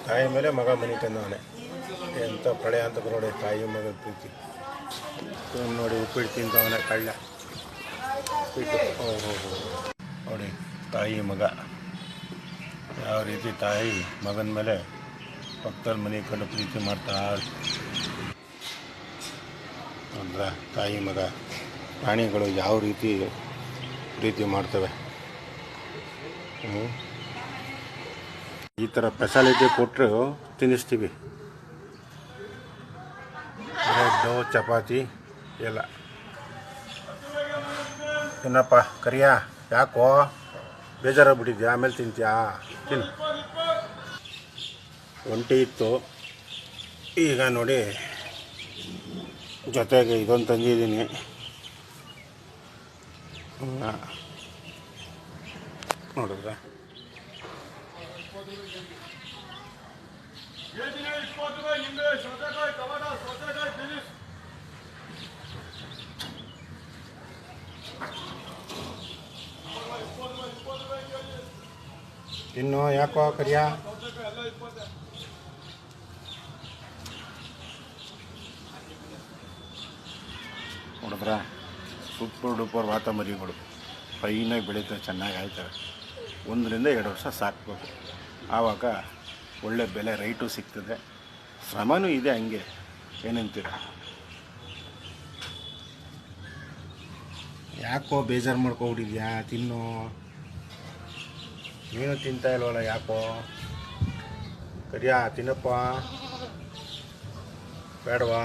ತಾಯಿ ಮೇಲೆ ಮಗ ಮನೆ ತಂದವನೆ. ಎಂಥ ಪ್ರಳಯ ಅಂತ ನೋಡಿ ತಾಯಿ ಮಗ ಪ್ರೀತಿ. ನೋಡಿ ಉಪ್ಪಿಟ್ಟು ತಿಂತವನೆ ಕಳ್ಳ. ಉಪ್ಪಿಟ್ಟು ನೋಡಿ ತಾಯಿ ಮಗ ಯಾವ ರೀತಿ ತಾಯಿ ಮಗನ ಮೇಲೆ ಪಕ್ಕದ ಮನೆ ಕಂಡು ಪ್ರೀತಿ ಮಾಡ್ತಾ ಅಂದ್ರೆ ತಾಯಿ ಮಗ ಪ್ರಾಣಿಗಳು ಯಾವ ರೀತಿ ಪ್ರೀತಿ ಮಾಡ್ತವೆ. ಈ ಥರ ಸ್ಪೆಷಾಲಿಟಿ ಕೊಟ್ಟರು ತಿನ್ನಿಸ್ತೀವಿ. ಬ್ರೆಡ್ಡು ಚಪಾತಿ ಎಲ್ಲ ತಿನ್ನಪ್ಪ. ಕರಿಯಾ ಯಾಕೋ ಬೇಜಾರಾಗ್ಬಿಟ್ಟಿದ್ಯಾ? ಆಮೇಲೆ ತಿಂತೀಯಾ? ತಿನ್ನು. ಒಂಟಿ ಇತ್ತು, ಈಗ ನೋಡಿ ಜೊತೆಗೆ ಇದೊಂದು ತಂದಿದ್ದೀನಿ. ನೋಡಿದ್ರೆ ಇನ್ನು ಯಾಕೋ ಕರಿಯಾ? ನೋಡಿದ್ರ ಸೂಪರ್ ಡೂಪರ್ ವಾತ ಮರಿಗಳು ಫೈನಾಗಿ ಬೆಳೀತವೆ, ಚೆನ್ನಾಗಿ ಆಯ್ತವೆ. 1 ರಿಂದ 2 ವರ್ಷ ಸಾಕಬೇಕು. ಆವಾಗ ಒಳ್ಳೆ ಬೆಲೆ ರೈಟು ಸಿಗ್ತದೆ, ಶ್ರಮನೂ ಇದೆ. ಹಂಗೆ ಏನಂತೀರ? ಯಾಕೋ ಬೇಜಾರು ಮಾಡ್ಕೊಬಿಟ್ಟಿದ್ಯಾ? ತಿನ್ನು. ನೀನು ತಿಂತಾ ಇಲ್ವಲ್ಲ ಯಾಕೋ? ಕರಿಯಾ ತಿನ್ನಪ್ಪ. ಬೇಡವಾ?